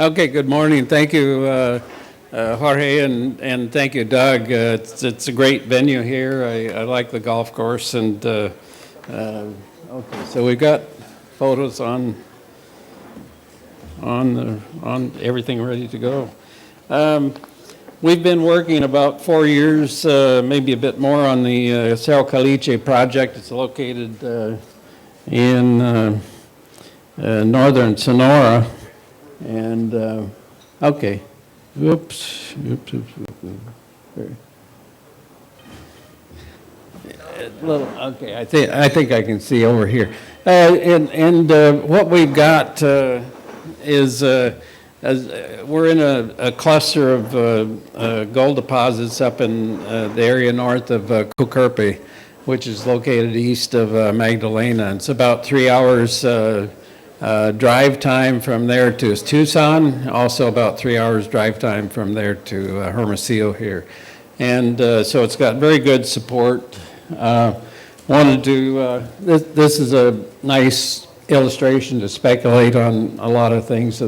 Okay, good morning. Thank you, Jorge, and thank you, Doug. It's a great venue here. I like the golf course, and okay, so we've got photos on everything ready to go. We've been working about 4 years, maybe a bit more, on the Cerro Caliche project. It's located in northern Sonora. And okay, oops. Okay, I think I can see over here. And what we've got is we're in a cluster of gold deposits up in the area north of Corp, which is located east of Magdalena. It's about 3 hours. Drive time from there to Tucson, also about 3 hours drive time from there to Hermosillo here. And so it's got very good support. Wanted to, this is a nice illustration to speculate on a lot of things,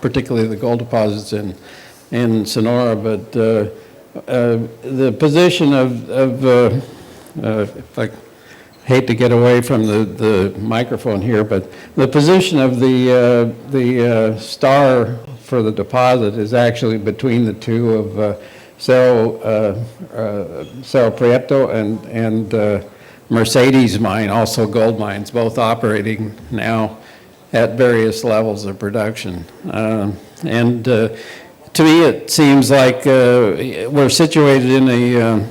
particularly the gold deposits in Sonora, but the position of if I hate to get away from the microphone here, but the position of the star for the deposit is actually between the two of Cerro Prieto and Mercedes mine, also gold mines, both operating now at various levels of production. And to me, it seems like we're situated in a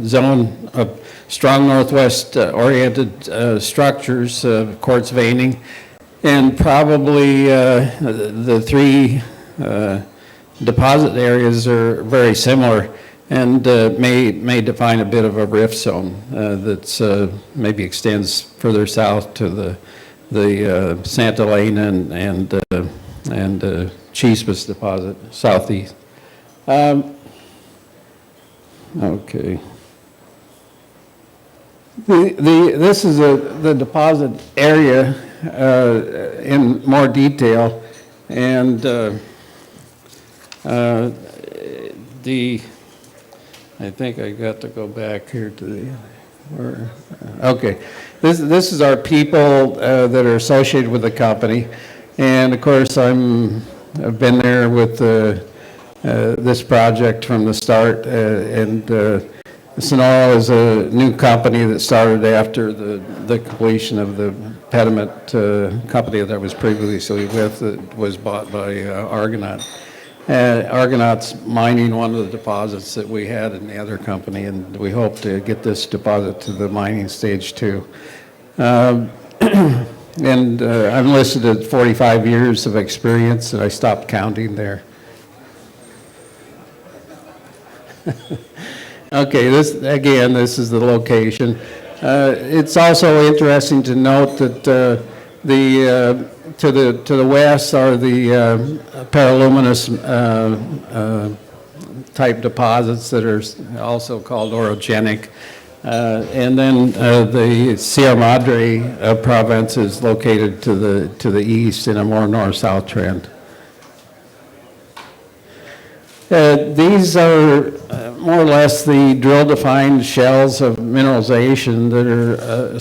zone of strong northwest oriented structures, quartz veining, and probably the three deposit areas are very similar and may define a bit of a rift zone that's maybe extends further south to the Santa Elena and Chispas deposit southeast. Okay. This is the deposit area in more detail, and I think I got to go back here to okay. This is our people that are associated with the company, and of course I've been there with this project from the start, and Sonoro is a new company that started after the completion of the pediment company that I was previously with that was bought by Argonaut. Argonaut's mining one of the deposits that we had in the other company, and we hope to get this deposit to the mining stage too. And I'm listed at 45 years of experience, and I stopped counting there. Okay, this is the location. It's also interesting to note that to the west are the paraluminous type deposits that are also called orogenic, and then the Sierra Madre province is located to the east in a more north-south trend. These are more or less the drill-defined shells of mineralization that are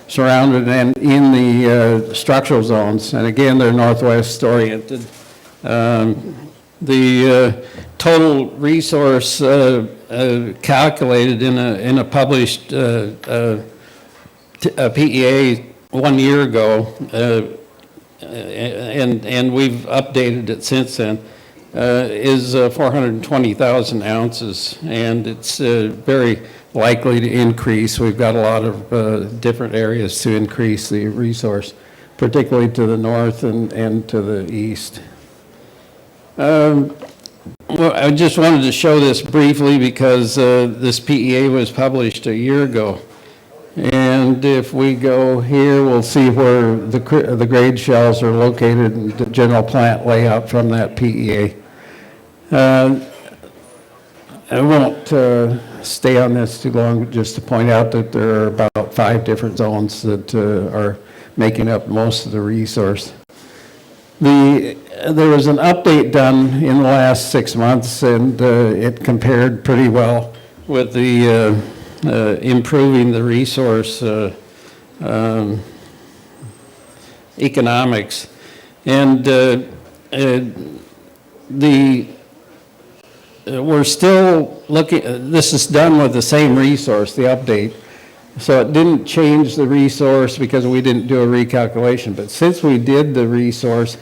surrounded and in the structural zones. And again, they're northwest-oriented. The total resource calculated in a published PEA 1 year ago, and we've updated it since then, is 420,000 ounces, and it's very likely to increase. We've got a lot of different areas to increase the resource, particularly to the north and to the east. Well, I just wanted to show this briefly because this PEA was published a year ago. And if we go here, we'll see where the grade shells are located in the general plant layout from that PEA. I won't stay on this too long, just to point out that there are about 5 different zones that are making up most of the resource. There was an update done in the last 6 months, and it compared pretty well with the improving the resource economics. And we're still looking, this is done with the same resource, the update. So it didn't change the resource because we didn't do a recalculation. But since we did the resource,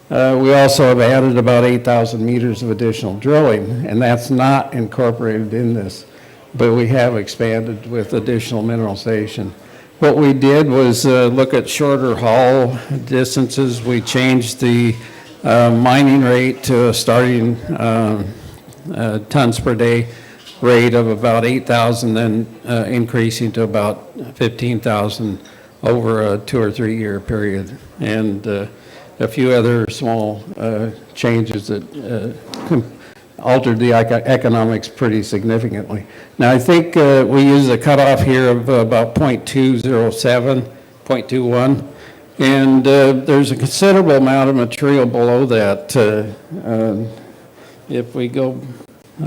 we also have added about 8,000 meters of additional drilling, and that's not incorporated in this, but we have expanded with additional mineralization. What we did was look at shorter haul distances. We changed the mining rate to a starting tons per day rate of about 8,000, then increasing to about 15,000 over a 2 or 3 year period, and a few other small changes that altered the economics pretty significantly. Now I think we use a cutoff here of about 0.207, 0.21, and there's a considerable amount of material below that. If we go,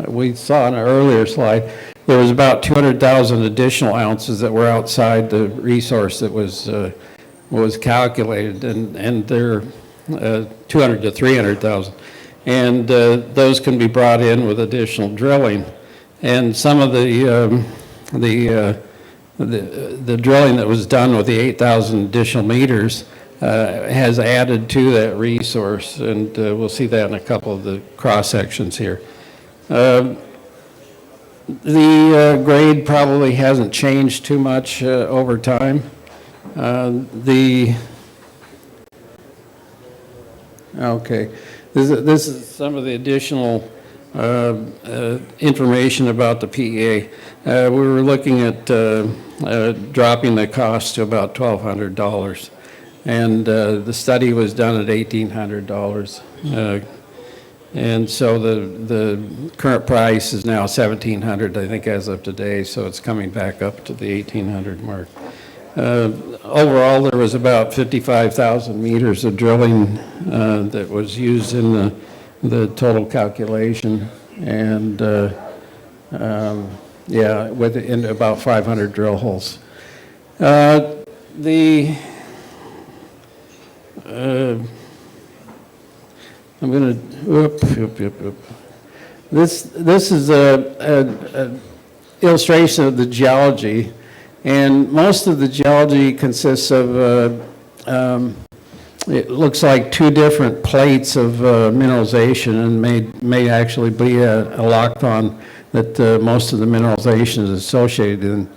we saw in an earlier slide, there was about 200,000 additional ounces that were outside the resource that was calculated, and they're 200 to 300,000. And those can be brought in with additional drilling. And some of the drilling that was done with the 8,000 additional meters has added to that resource, and we'll see that in a couple of the cross sections here. The grade probably hasn't changed too much over time. Okay, this is some of the additional information about the PEA. We were looking at dropping the cost to about $1,200, and the study was done at $1,800. And so the current price is now $1,700, I think, as of today, so it's coming back up to the $1,800 mark. Overall, there was about 55,000 meters of drilling that was used in the total calculation, and yeah, within about 500 drill holes. I'm going to, This is a illustration of the geology, and most of the geology consists of, it looks like two different plates of mineralization, and may actually be a lockthon that most of the mineralization is associated in.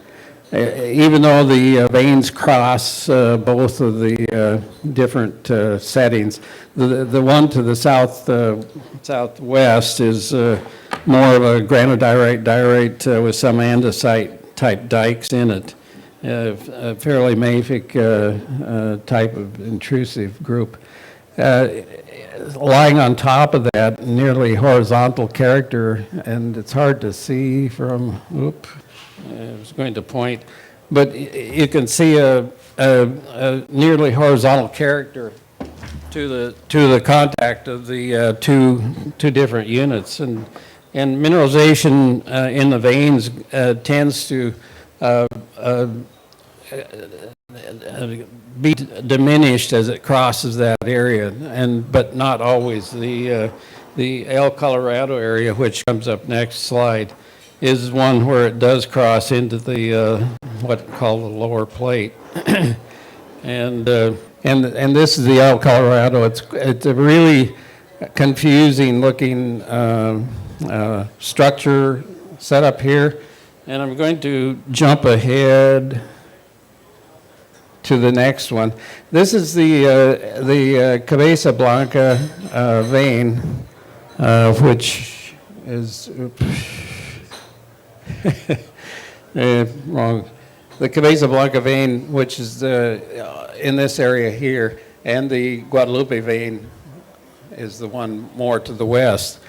Even though the veins cross both of the different settings, the one to the southwest is more of a granodiorite with some andesite type dikes in it, a fairly mafic type of intrusive group. Lying on top of that, nearly horizontal character, and it's hard to see from, I was going to point, but you can see a nearly horizontal character to the contact of the two different units, and mineralization in the veins tends to be diminished as it crosses that area, but not always. The El Colorado area, which comes up next slide, is one where it does cross into the what called the lower plate, and this is the El Colorado. It's a really confusing looking structure set up here, and I'm going to jump ahead to the next one. This is the Cabeza Blanca vein, which is wrong. The Cabeza Blanca vein, which is in this area here, and the Guadalupe vein is the one more to the west.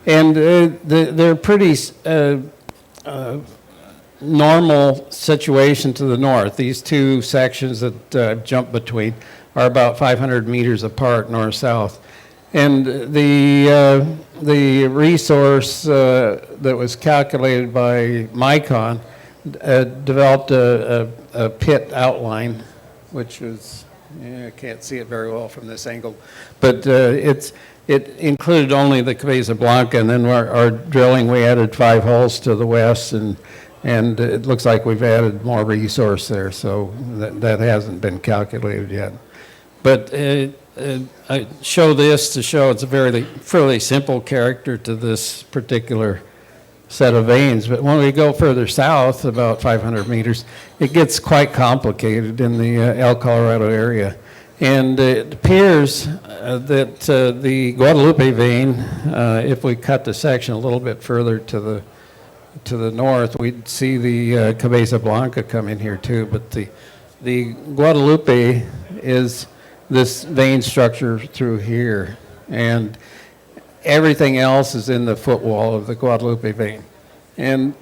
And they're pretty normal situation to the north. These two sections that jump between are about 500 meters apart, north-south. And the resource that was calculated by Micon developed a pit outline, which was, I can't see it very well from this angle, but it included only the Cabeza Blanca, and then our drilling, we added 5 holes to the west, and it looks like we've added more resource there, so that hasn't been calculated yet. But I show this to show it's a fairly simple character to this particular set of veins. But when we go further south, about 500 meters, it gets quite complicated in the El Colorado area. And it appears that the Guadalupe vein, if we cut the section a little bit further to the north, we'd see the Cabeza Blanca come in here too. But the Guadalupe is this vein structure through here, and everything else is in the footwall of the Guadalupe vein. And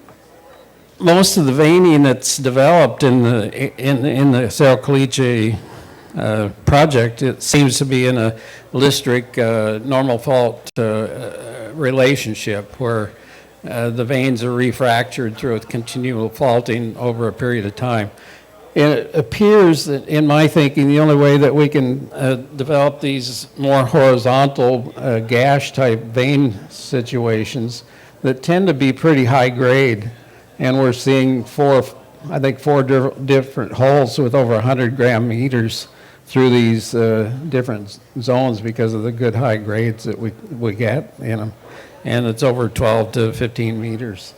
most of the veining that's developed in the Cerro Caliche project, it seems to be in a listric normal fault relationship where the veins are refractured through a continual faulting over a period of time. It appears that, in my thinking, the only way that we can develop these more horizontal gash-type vein situations that tend to be pretty high grade, and we're seeing four different holes with over 100 gram meters through these different zones because of the good high grades that we get in them, and it's over 12 to 15 meters.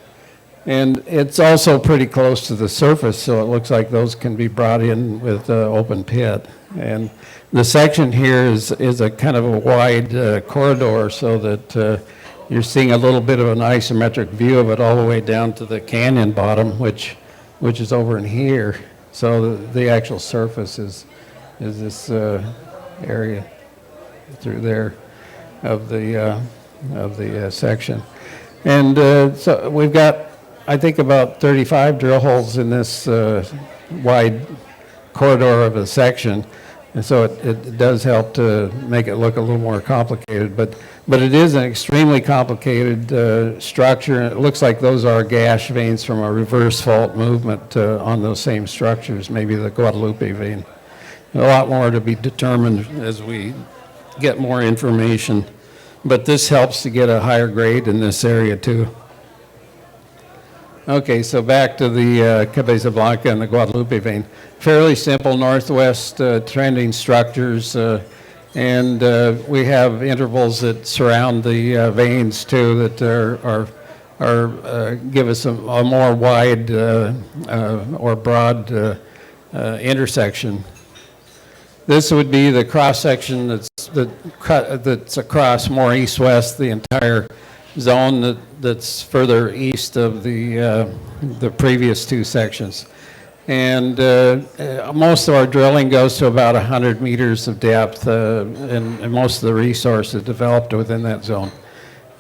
And it's also pretty close to the surface, so it looks like those can be brought in with open pit. And the section here is a kind of a wide corridor, so that you're seeing a little bit of an isometric view of it all the way down to the canyon bottom, which is over in here. So the actual surface is this area through there of the section. And so we've got, I think, about 35 drill holes in this wide corridor of a section, and so it does help to make it look a little more complicated. But it is an extremely complicated structure, and it looks like those are gash veins from a reverse fault movement on those same structures, maybe the Guadalupe vein. A lot more to be determined as we get more information, but this helps to get a higher grade in this area too. Okay, so back to the Cabeza Blanca and the Guadalupe vein. Fairly simple northwest trending structures, and we have intervals that surround the veins too that are give us a more wide or broad intersection. This would be the cross section that's across more east-west the entire zone that's further east of the previous two sections. And most of our drilling goes to about 100 meters of depth, and most of the resource is developed within that zone.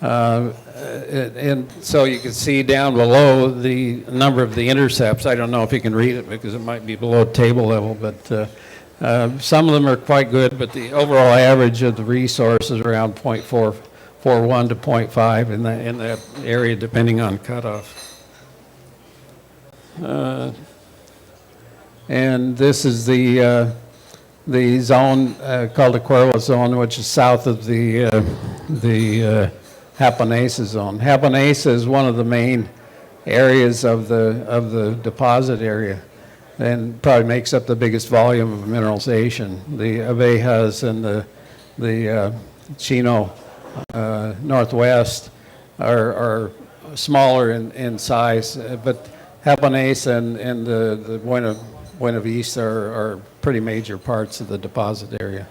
And so you can see down below the number of the intercepts. I don't know if you can read it because it might be below table level, but some of them are quite good, but the overall average of the resource is around 0.441 to 0.5 in that area, depending on cutoff. And this is the zone called the Cuervo zone, which is south of the Japonesa zone. Japonesa is one of the main areas of the deposit area, and probably makes up the biggest volume of mineralization. The Abejas and the Chino Northwest are smaller in size, but Japonesa and the Buena Vista are pretty major parts of the deposit area.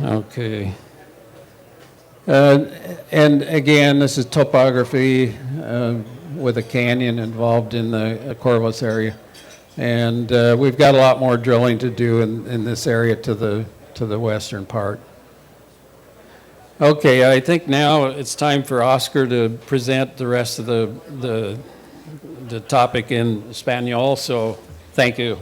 Okay. And again, this is topography with a canyon involved in the Corvus area. And we've got a lot more drilling to do in this area to the western part. Okay, I think now it's time for Oscar to present the rest of the topic in Spanish, so thank you.